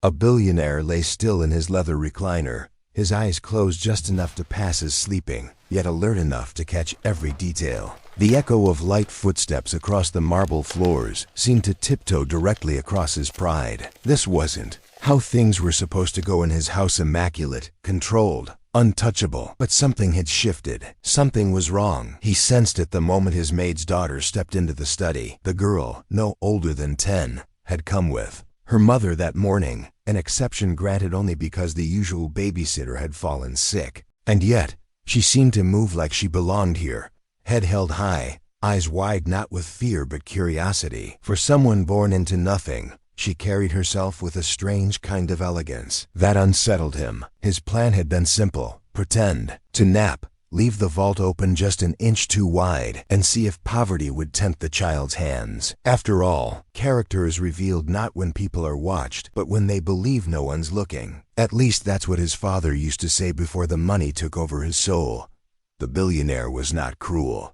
A billionaire lay still in his leather recliner, his eyes closed just enough to pass as sleeping, yet alert enough to catch every detail. The echo of light footsteps across the marble floors seemed to tiptoe directly across his pride. This wasn't how things were supposed to go in his house, immaculate, controlled, untouchable. But something had shifted. Something was wrong. He sensed it the moment his maid's daughter stepped into the study. The girl, no older than 10, had come with her mother that morning, an exception granted only because the usual babysitter had fallen sick. And yet, she seemed to move like she belonged here, head held high, eyes wide not with fear but curiosity. For someone born into nothing, she carried herself with a strange kind of elegance that unsettled him. His plan had been simple: pretend to nap, leave the vault open just an inch too wide, and see if poverty would tempt the child's hands. After all, character is revealed not when people are watched, but when they believe no one's looking. At least that's what his father used to say before the money took over his soul. The billionaire was not cruel.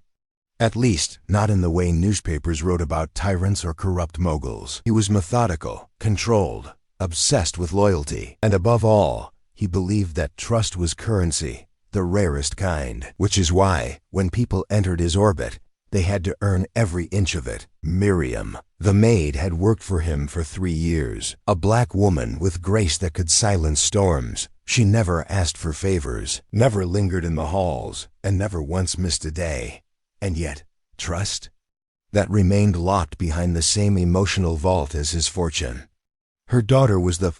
At least, not in the way newspapers wrote about tyrants or corrupt moguls. He was methodical, controlled, obsessed with loyalty, and above all, he believed that trust was currency, the rarest kind. Which is why, when people entered his orbit, they had to earn every inch of it. Miriam, the maid, had worked for him for 3 years. A black woman with grace that could silence storms. She never asked for favors, never lingered in the halls, and never once missed a day. And yet, trust? That remained locked behind the same emotional vault as his fortune. Her daughter was the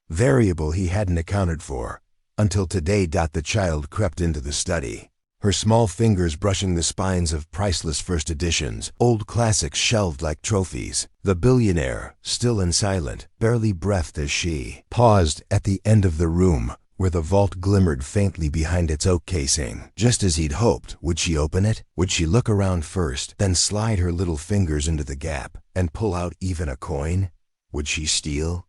variable he hadn't accounted for, until today. The child crept into the study, her small fingers brushing the spines of priceless first editions, old classics shelved like trophies. The billionaire, still and silent, barely breathed as she paused at the end of the room, where the vault glimmered faintly behind its oak casing. Just as he'd hoped, would she open it? Would she look around first, then slide her little fingers into the gap, and pull out even a coin? Would she steal?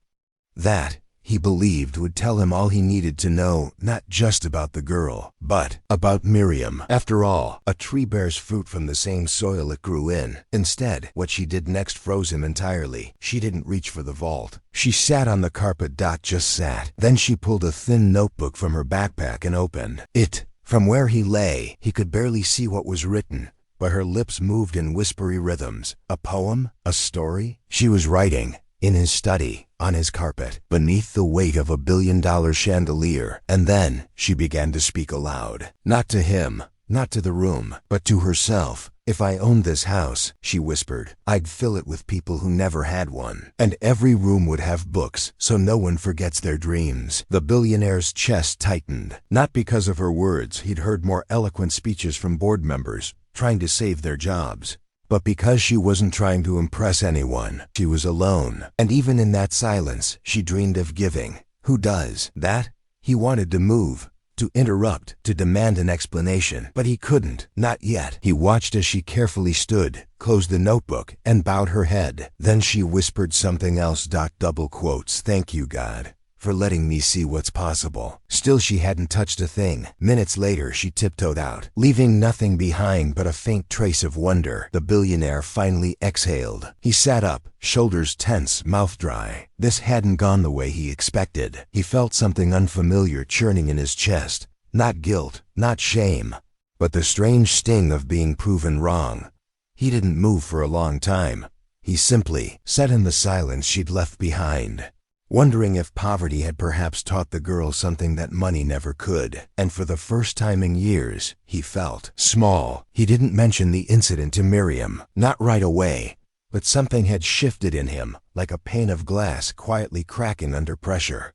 That, he believed, would tell him all he needed to know, not just about the girl, but about Miriam. After all, a tree bears fruit from the same soil it grew in. Instead, what she did next froze him entirely. She didn't reach for the vault. She sat on the carpet. Just sat. Then she pulled a thin notebook from her backpack and opened it. From where he lay, he could barely see what was written, but her lips moved in whispery rhythms. A poem? A story? She was writing. In his study, on his carpet, beneath the weight of $1 billion chandelier. And then she began to speak aloud. Not to him, not to the room, but to herself. If I owned this house, she whispered, I'd fill it with people who never had one. And every room would have books, so no one forgets their dreams. The billionaire's chest tightened. Not because of her words. He'd heard more eloquent speeches from board members, trying to save their jobs. But because she wasn't trying to impress anyone. She was alone. And even in that silence, she dreamed of giving. Who does that? He wanted to move, to interrupt, to demand an explanation. But he couldn't. Not yet. He watched as she carefully stood, closed the notebook, and bowed her head. Then she whispered something else. Double quotes. Thank you, God, for letting me see what's possible. Still, she hadn't touched a thing. Minutes later, she tiptoed out, leaving nothing behind but a faint trace of wonder. The billionaire finally exhaled. He sat up, shoulders tense, mouth dry. This hadn't gone the way he expected. He felt something unfamiliar churning in his chest. Not guilt, not shame, but the strange sting of being proven wrong. He didn't move for a long time. He simply sat in the silence she'd left behind, wondering if poverty had perhaps taught the girl something that money never could. And for the first time in years, he felt small. He didn't mention the incident to Miriam, not right away, but something had shifted in him, like a pane of glass quietly cracking under pressure.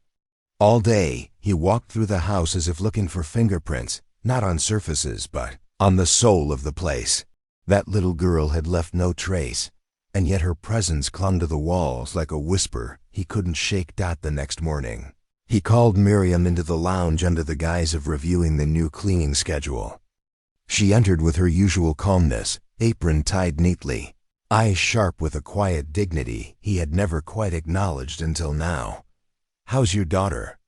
All day, he walked through the house as if looking for fingerprints, not on surfaces, but on the soul of the place. That little girl had left no trace, and yet her presence clung to the walls like a whisper he couldn't shake. The next morning, he called Miriam into the lounge under the guise of reviewing the new cleaning schedule. She entered with her usual calmness, apron tied neatly, eyes sharp with a quiet dignity he had never quite acknowledged until now. How's your daughter?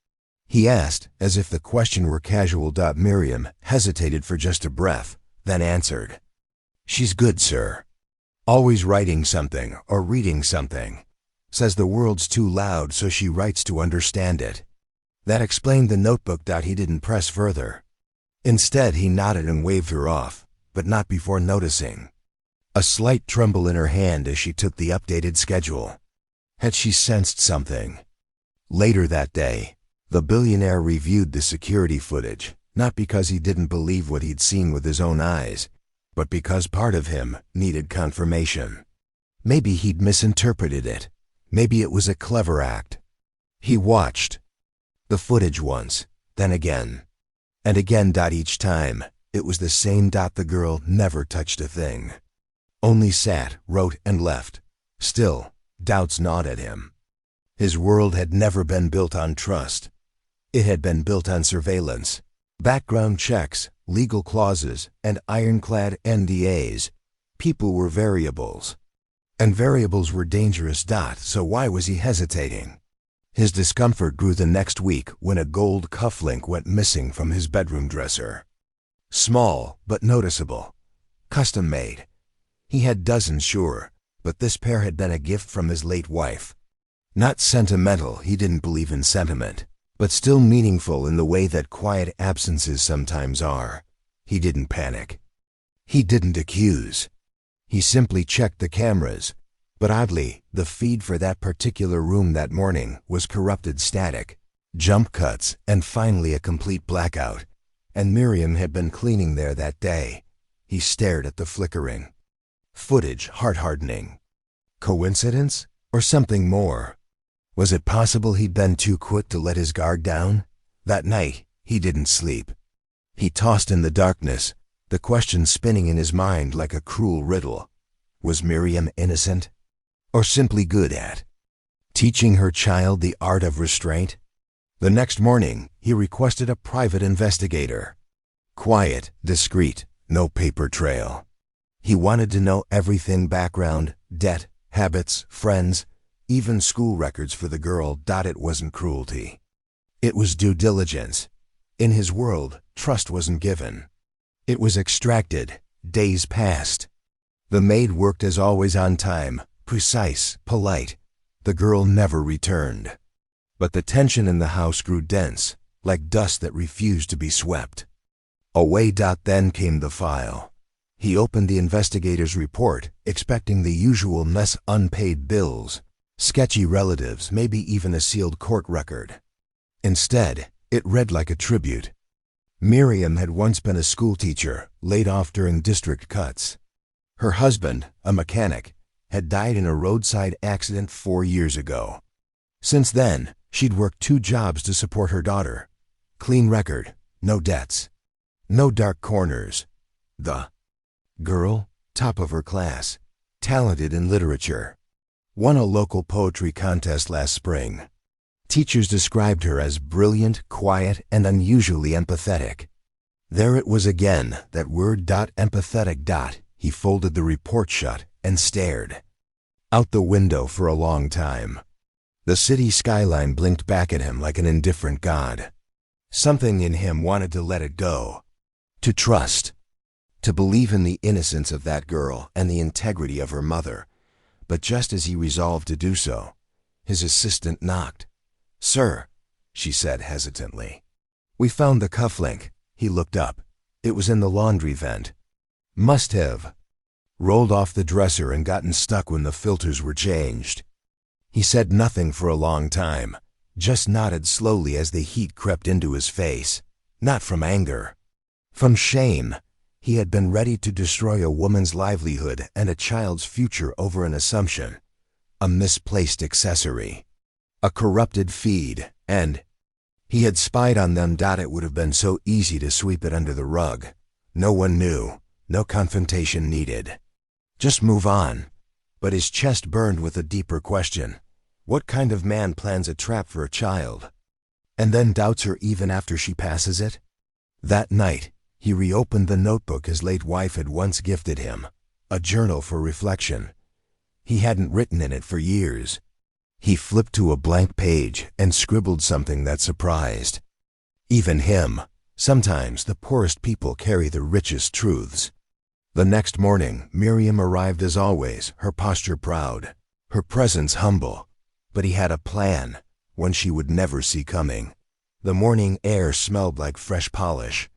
He asked, as if the question were casual. Miriam hesitated for just a breath, then answered, She's good, sir. Always writing something or reading something. Says the world's too loud, so she writes to understand it. That explained the notebook. He didn't press further. Instead, he nodded and waved her off, but not before noticing a slight tremble in her hand as she took the updated schedule. Had she sensed something? Later that day, the billionaire reviewed the security footage, not because he didn't believe what he'd seen with his own eyes, but because part of him needed confirmation. Maybe he'd misinterpreted it. Maybe it was a clever act. He watched the footage once, then again, and again. Each time, it was the same. The girl never touched a thing. Only sat, wrote, and left. Still, doubts gnawed at him. His world had never been built on trust. It had been built on surveillance, background checks, legal clauses, and ironclad NDAs. People were variables. And variables were dangerous. So why was he hesitating? His discomfort grew the next week when a gold cufflink went missing from his bedroom dresser. Small, but noticeable. Custom made. He had dozens, sure, but this pair had been a gift from his late wife. Not sentimental, he didn't believe in sentiment, but still meaningful in the way that quiet absences sometimes are. He didn't panic. He didn't accuse. He simply checked the cameras. But oddly, the feed for that particular room that morning was corrupted static, jump cuts, and finally a complete blackout. And Miriam had been cleaning there that day. He stared at the flickering footage, heart-hardening. Coincidence? Or something more? Was it possible he'd been too quick to let his guard down? That night, he didn't sleep. He tossed in the darkness, the question spinning in his mind like a cruel riddle. Was Miriam innocent? Or simply good at teaching her child the art of restraint? The next morning, he requested a private investigator. Quiet, discreet, no paper trail. He wanted to know everything: background, debt, habits, friends, even school records for the girl. It wasn't cruelty. It was due diligence. In his world, trust wasn't given. It was extracted. Days passed. The maid worked as always, on time, precise, polite. The girl never returned. But the tension in the house grew dense, like dust that refused to be swept away. Then came the file. He opened the investigator's report, expecting the usual mess: unpaid bills, sketchy relatives, maybe even a sealed court record. Instead, it read like a tribute. Miriam had once been a schoolteacher, laid off during district cuts. Her husband, a mechanic, had died in a roadside accident 4 years ago. Since then, she'd worked 2 jobs to support her daughter. Clean record, no debts, no dark corners. The girl, top of her class, talented in literature, won a local poetry contest last spring. Teachers described her as brilliant, quiet, and unusually empathetic. There it was again, that word, empathetic. He folded the report shut and stared out the window for a long time. The city skyline blinked back at him like an indifferent god. Something in him wanted to let it go, to trust, to believe in the innocence of that girl and the integrity of her mother. But just as he resolved to do so, his assistant knocked. "Sir," she said hesitantly. "We found the cufflink." He looked up. It was in the laundry vent. Must have rolled off the dresser and gotten stuck when the filters were changed. He said nothing for a long time, just nodded slowly as the heat crept into his face. Not from anger, from shame. He had been ready to destroy a woman's livelihood and a child's future over an assumption, a misplaced accessory, a corrupted feed, and he had spied on them. It would have been so easy to sweep it under the rug. No one knew, no confrontation needed. Just move on. But his chest burned with a deeper question. What kind of man plans a trap for a child, and then doubts her even after she passes it? That night, he reopened the notebook his late wife had once gifted him, a journal for reflection. He hadn't written in it for years. He flipped to a blank page and scribbled something that surprised even him. Sometimes the poorest people carry the richest truths. The next morning, Miriam arrived as always, her posture proud, her presence humble. But he had a plan, one she would never see coming. The morning air smelled like fresh polish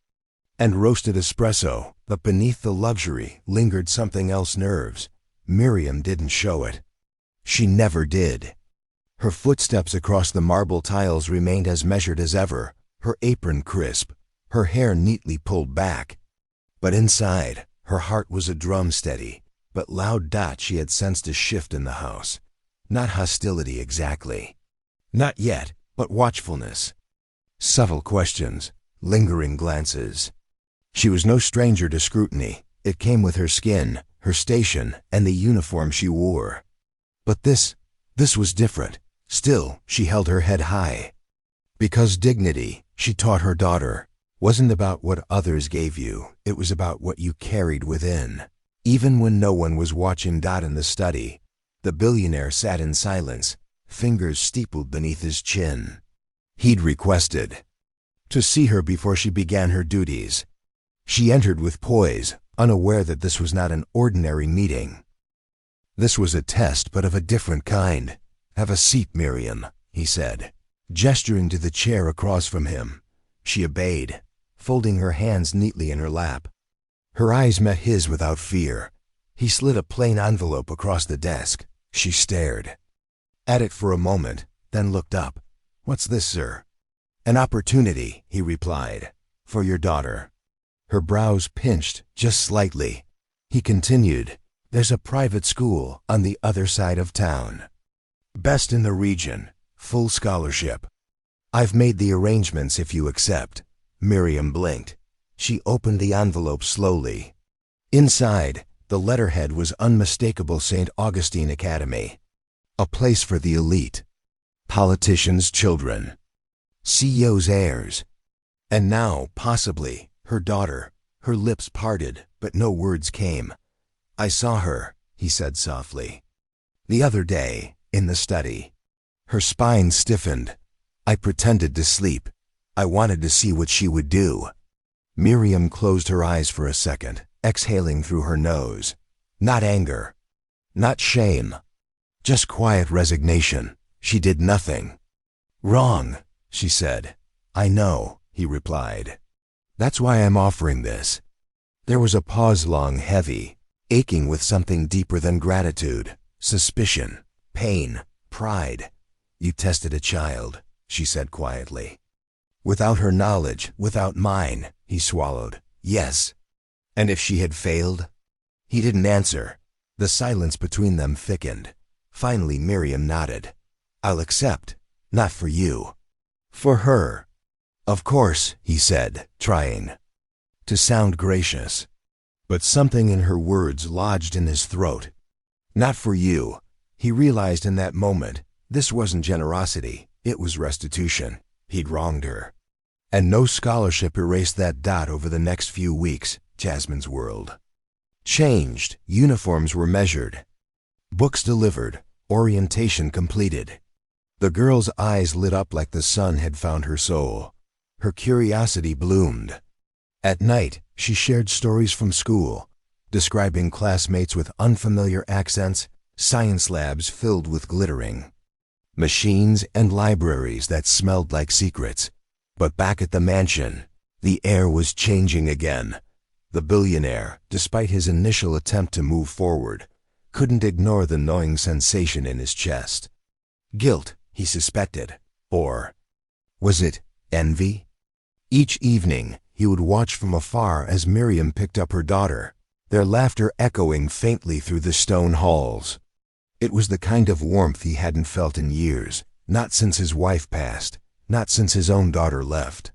and roasted espresso, but beneath the luxury lingered something else: nerves. Miriam didn't show it. She never did. Her footsteps across the marble tiles remained as measured as ever, her apron crisp, her hair neatly pulled back. But inside, her heart was a drum steady, but loud dot. She had sensed a shift in the house. Not hostility exactly. Not yet, but watchfulness. Subtle questions, lingering glances. She was no stranger to scrutiny. It came with her skin, her station, and the uniform she wore. But this was different. Still, she held her head high. Because dignity, she taught her daughter, wasn't about what others gave you, it was about what you carried within. Even when no one was watching. In the study, the billionaire sat in silence, fingers steepled beneath his chin. He'd requested to see her before she began her duties. She entered with poise, unaware that this was not an ordinary meeting. This was a test, but of a different kind. "Have a seat, Miriam," he said, gesturing to the chair across from him. She obeyed, folding her hands neatly in her lap. Her eyes met his without fear. He slid a plain envelope across the desk. She stared at it for a moment, then looked up. "What's this, sir?" "An opportunity," he replied, "for your daughter." Her brows pinched just slightly. He continued, "There's a private school on the other side of town. Best in the region, full scholarship. I've made the arrangements if you accept." Miriam blinked. She opened the envelope slowly. Inside, the letterhead was unmistakable: St. Augustine Academy. A place for the elite. Politicians' children. CEOs' heirs. And now, possibly, her daughter. Her lips parted, but no words came. "I saw her," he said softly, "the other day, in the study." Her spine stiffened. "I pretended to sleep. I wanted to see what she would do." Miriam closed her eyes for a second, exhaling through her nose. Not anger. Not shame. Just quiet resignation. She did nothing. "Wrong," she said. "I know," he replied. "That's why I'm offering this." There was a pause, long, heavy, aching with something deeper than gratitude, suspicion, pain, pride. "You tested a child," she said quietly. "Without her knowledge, without mine," he swallowed. "Yes." "And if she had failed?" He didn't answer. The silence between them thickened. Finally, Miriam nodded. "I'll accept. Not for you. For her." "Of course," he said, trying to sound gracious. But something in her words lodged in his throat. "Not for you." He realized in that moment, this wasn't generosity, it was restitution. He'd wronged her. And no scholarship erased that dot. Over the next few weeks, Jasmine's world changed. Uniforms were measured. Books delivered. Orientation completed. The girl's eyes lit up like the sun had found her soul. Her curiosity bloomed. At night, she shared stories from school, describing classmates with unfamiliar accents, science labs filled with glittering machines, and libraries that smelled like secrets. But back at the mansion, the air was changing again. The billionaire, despite his initial attempt to move forward, couldn't ignore the gnawing sensation in his chest. Guilt, he suspected. Or was it envy? Each evening, he would watch from afar as Miriam picked up her daughter, their laughter echoing faintly through the stone halls. It was the kind of warmth he hadn't felt in years, not since his wife passed, not since his own daughter left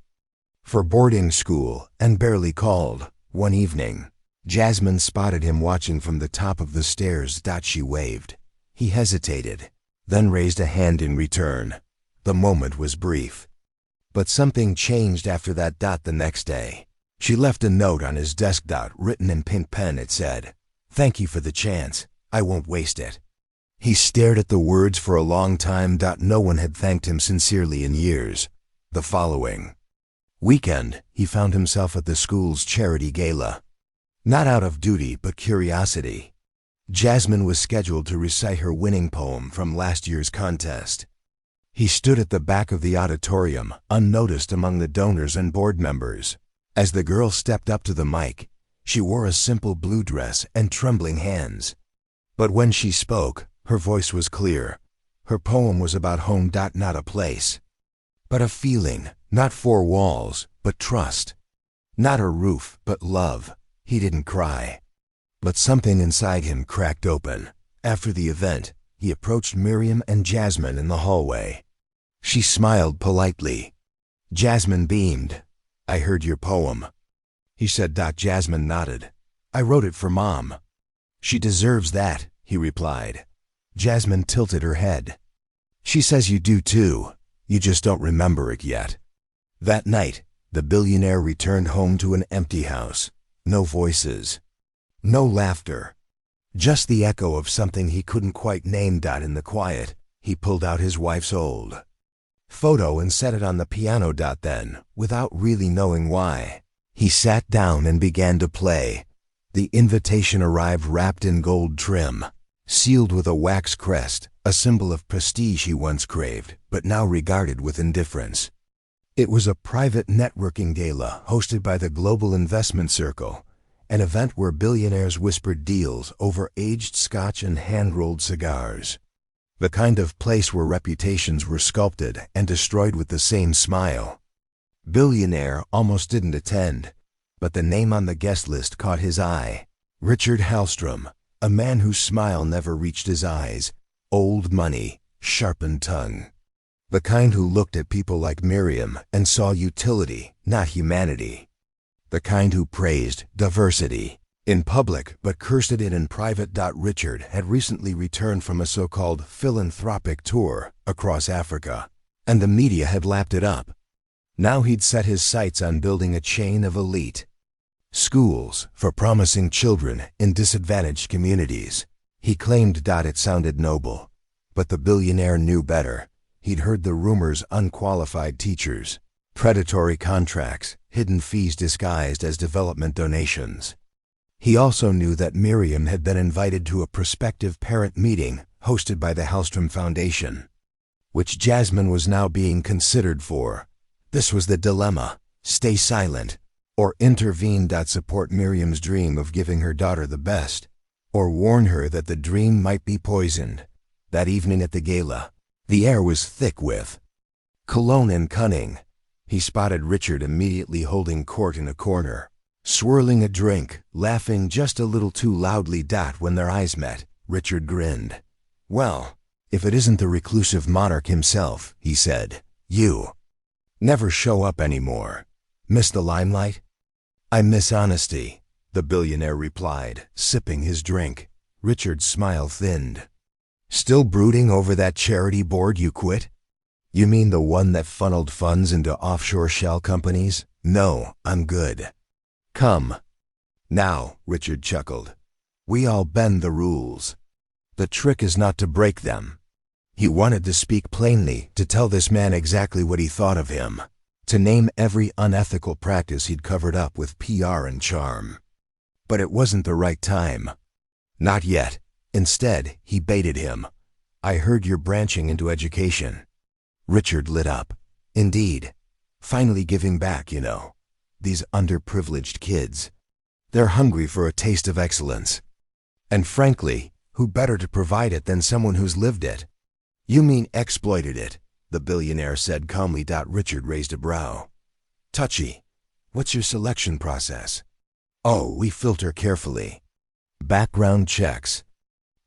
for boarding school and barely called. One evening, Jasmine spotted him watching from the top of the stairs. She waved. He hesitated, then raised a hand in return. The moment was brief. But something changed after that. The next day, she left a note on his desk. Written in pink pen, it said, "Thank you for the chance. I won't waste it." He stared at the words for a long time. No one had thanked him sincerely in years. The following weekend, he found himself at the school's charity gala. Not out of duty, but curiosity. Jasmine was scheduled to recite her winning poem from last year's contest. He stood at the back of the auditorium, unnoticed among the donors and board members. As the girl stepped up to the mic, she wore a simple blue dress and trembling hands. But when she spoke, her voice was clear. Her poem was about home, not a place, but a feeling, not four walls, but trust. Not a roof, but love. He didn't cry, but something inside him cracked open. After the event, he approached Miriam and Jasmine in the hallway. She smiled politely. Jasmine beamed. "I heard your poem," he said. Jasmine nodded. "I wrote it for Mom." "She deserves that," he replied. Jasmine tilted her head. "She says you do too. You just don't remember it yet." That night, the billionaire returned home to an empty house. No voices. No laughter. Just the echo of something he couldn't quite name. In the quiet, he pulled out his wife's old photo and set it on the piano. Then, without really knowing why, he sat down and began to play. The invitation arrived wrapped in gold trim, sealed with a wax crest, a symbol of prestige he once craved, but now regarded with indifference. It was a private networking gala hosted by the Global Investment Circle, an event where billionaires whispered deals over aged scotch and hand-rolled cigars. The kind of place where reputations were sculpted and destroyed with the same smile. Billionaire almost didn't attend, but the name on the guest list caught his eye. Richard Hallstrom, a man whose smile never reached his eyes. Old money, sharpened tongue. The kind who looked at people like Miriam and saw utility, not humanity. The kind who praised diversity in public but cursed it in private. Richard had recently returned from a so-called philanthropic tour across Africa, and the media had lapped it up. Now he'd set his sights on building a chain of elite schools for promising children in disadvantaged communities. He claimed it sounded noble, but the billionaire knew better. He'd heard the rumors: unqualified teachers, predatory contracts, hidden fees disguised as development donations. He also knew that Miriam had been invited to a prospective parent meeting hosted by the Hallstrom Foundation, which Jasmine was now being considered for. This was the dilemma: stay silent or intervene. Support Miriam's dream of giving her daughter the best, or warn her that the dream might be poisoned. That evening at the gala, the air was thick with cologne and cunning. He spotted Richard immediately holding court in a corner, swirling a drink, laughing just a little too loudly. When their eyes met, Richard grinned. "Well, if it isn't the reclusive monarch himself," he said. "You never show up anymore. Miss the limelight?" "I miss honesty," the billionaire replied, sipping his drink. Richard's smile thinned. "Still brooding over that charity board you quit? You mean the one that funneled funds into offshore shell companies? No, I'm good." "Come. Now," Richard chuckled. "We all bend the rules. The trick is not to break them." He wanted to speak plainly, to tell this man exactly what he thought of him, to name every unethical practice he'd covered up with PR and charm. But it wasn't the right time. Not yet. Instead, he baited him. "I heard you're branching into education." Richard lit up. "Indeed. Finally giving back, you know. These underprivileged kids. They're hungry for a taste of excellence. And frankly, who better to provide it than someone who's lived it?" "You mean exploited it," the billionaire said calmly. Richard raised a brow. "Touchy. What's your selection process?" "Oh, we filter carefully. Background checks,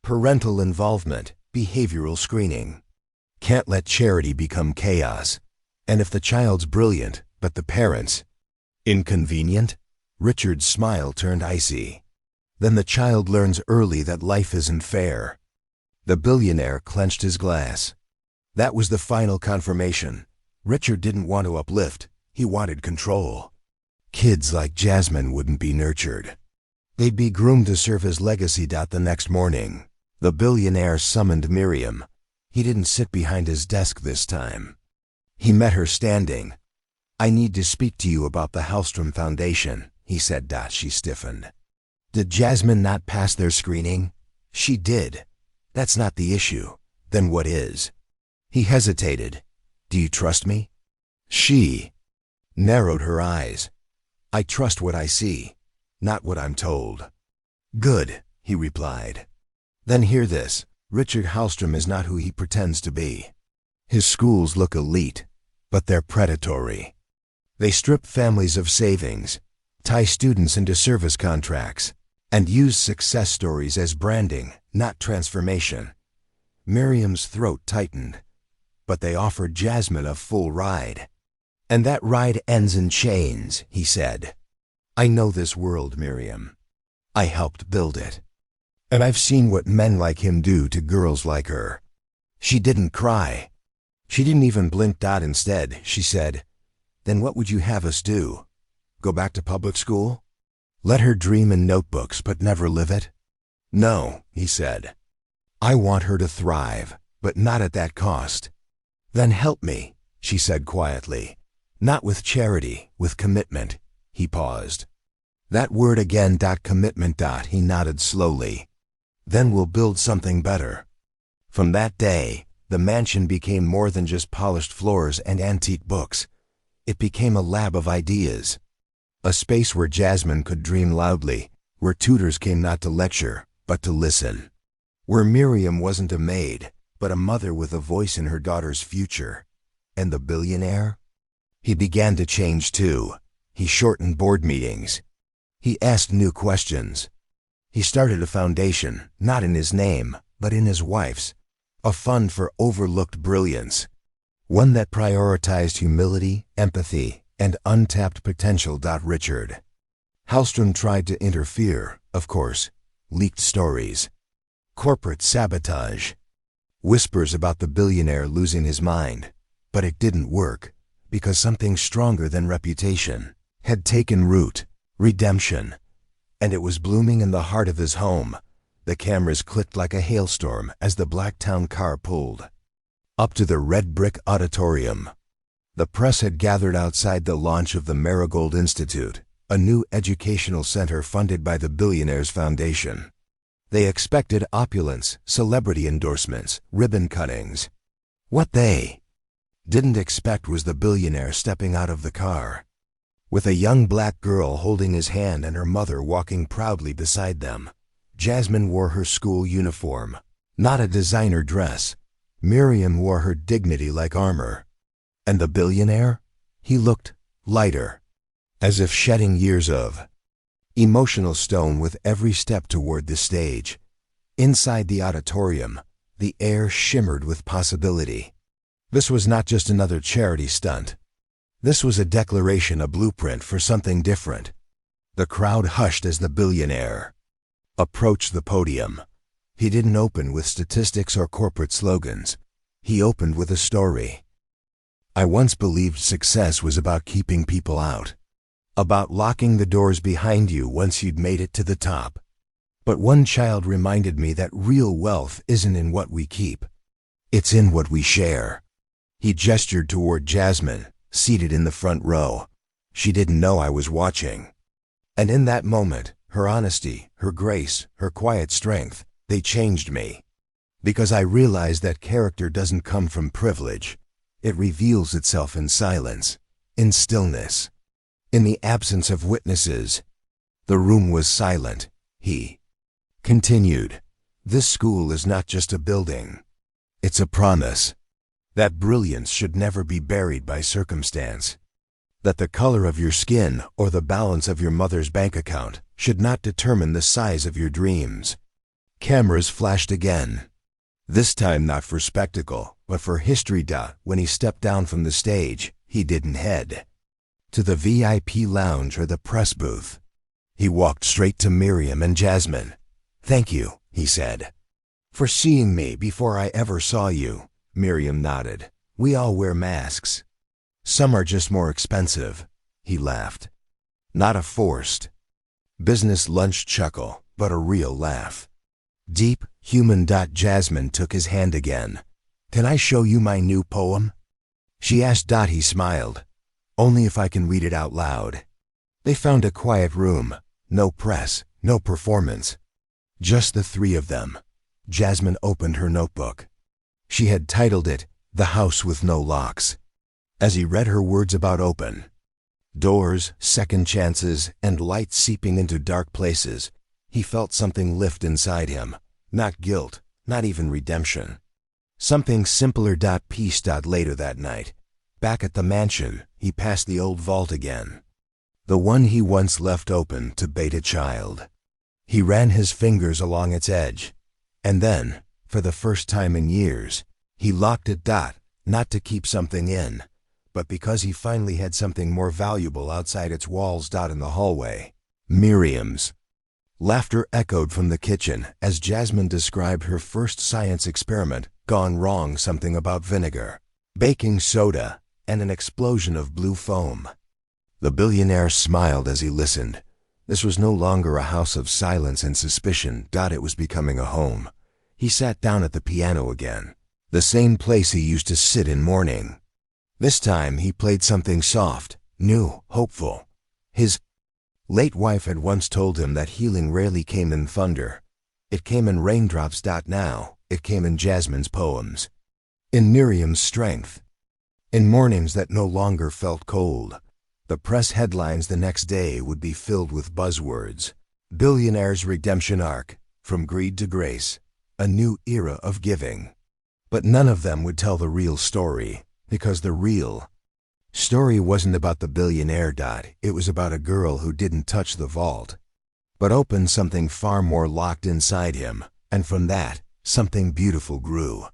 parental involvement, behavioral screening. Can't let charity become chaos. And if the child's brilliant, but the parents inconvenient?" Richard's smile turned icy. "Then the child learns early that life isn't fair." The billionaire clenched his glass. That was the final confirmation. Richard didn't want to uplift, he wanted control. Kids like Jasmine wouldn't be nurtured. They'd be groomed to serve his legacy. The next morning, the billionaire summoned Miriam. He didn't sit behind his desk this time. He met her standing. "I need to speak to you about the Hallstrom Foundation," he said. She stiffened. "Did Jasmine not pass their screening?" She did. That's not the issue. Then what is? He hesitated. Do you trust me? She narrowed her eyes. I trust what I see, not what I'm told. Good, he replied. Then hear this. Richard Hallstrom is not who he pretends to be. His schools look elite, but they're predatory. They strip families of savings, tie students into service contracts, and use success stories as branding, not transformation. Miriam's throat tightened, but they offered Jasmine a full ride. And that ride ends in chains, he said. I know this world, Miriam. I helped build it. And I've seen what men like him do to girls like her. She didn't cry. She didn't even blink. Instead, she said, Then what would you have us do? Go back to public school? Let her dream in notebooks but never live it? No, he said. I want her to thrive, but not at that cost. Then help me, she said quietly. Not with charity, with commitment. He paused. That word again. Commitment. He nodded slowly. Then we'll build something better. From that day, the mansion became more than just polished floors and antique books. It became a lab of ideas. A space where Jasmine could dream loudly, where tutors came not to lecture, but to listen. Where Miriam wasn't a maid, but a mother with a voice in her daughter's future. And the billionaire? He began to change too. He shortened board meetings. He asked new questions. He started a foundation, not in his name, but in his wife's. A fund for overlooked brilliance. One that prioritized humility, empathy, and untapped potential. Richard Hallstrom tried to interfere, of course. Leaked stories. Corporate sabotage. Whispers about the billionaire losing his mind. But it didn't work, because something stronger than reputation had taken root. Redemption. And it was blooming in the heart of his home. The cameras clicked like a hailstorm as the Blacktown car pulled up to the red brick auditorium. The press had gathered outside the launch of the Marigold Institute, a new educational center funded by the Billionaires Foundation. They expected opulence, celebrity endorsements, ribbon cuttings. What they didn't expect was the billionaire stepping out of the car, with a young black girl holding his hand and her mother walking proudly beside them. Jasmine wore her school uniform, not a designer dress. Miriam wore her dignity like armor. And the billionaire? He looked lighter, as if shedding years of emotional stone with every step toward the stage. Inside the auditorium, the air shimmered with possibility. This was not just another charity stunt. This was a declaration, a blueprint for something different. The crowd hushed as the billionaire approached the podium. He didn't open with statistics or corporate slogans. He opened with a story. I once believed success was about keeping people out, about locking the doors behind you once you'd made it to the top. But one child reminded me that real wealth isn't in what we keep. It's in what we share. He gestured toward Jasmine, seated in the front row. She didn't know I was watching. And in that moment, her honesty, her grace, her quiet strength, they changed me. Because I realized that character doesn't come from privilege. It reveals itself in silence, in stillness, in the absence of witnesses. The room was silent. He continued, This school is not just a building. It's a promise. That brilliance should never be buried by circumstance. That the color of your skin or the balance of your mother's bank account should not determine the size of your dreams. Cameras flashed again. This time not for spectacle, but for history. When he stepped down from the stage, he didn't head to the VIP lounge or the press booth. He walked straight to Miriam and Jasmine. Thank you, he said, for seeing me before I ever saw you. Miriam nodded. We all wear masks. Some are just more expensive. He laughed. Not a forced business lunch chuckle, but a real laugh. Deep, human. Jasmine took his hand again. Can I show you my new poem? She asked. He smiled. Only if I can read it out loud. They found a quiet room. No press, no performance. Just the three of them. Jasmine opened her notebook. She had titled it, "The House with No Locks." As he read her words about open doors, second chances, and light seeping into dark places, he felt something lift inside him. Not guilt, not even redemption. Something simpler. Peace. Later that night, back at the mansion, he passed the old vault again. The one he once left open to bait a child. He ran his fingers along its edge. And then, for the first time in years, he locked it. Not to keep something in, but because he finally had something more valuable outside its walls. In the hallway, Miriam's laughter echoed from the kitchen as Jasmine described her first science experiment gone wrong. Something about vinegar, baking soda, and an explosion of blue foam. The billionaire smiled as he listened. This was no longer a house of silence and suspicion. It was becoming a home. He sat down at the piano again, the same place he used to sit in mourning. This time he played something soft, new, hopeful. His late wife had once told him that healing rarely came in thunder. It came in raindrops. Now, it came in Jasmine's poems, in Miriam's strength, in mornings that no longer felt cold. The press headlines the next day would be filled with buzzwords. Billionaire's redemption arc, from greed to grace, a new era of giving. But none of them would tell the real story, because the real story wasn't about the billionaire. It was about a girl who didn't touch the vault, but opened something far more locked inside him, and from that, something beautiful grew.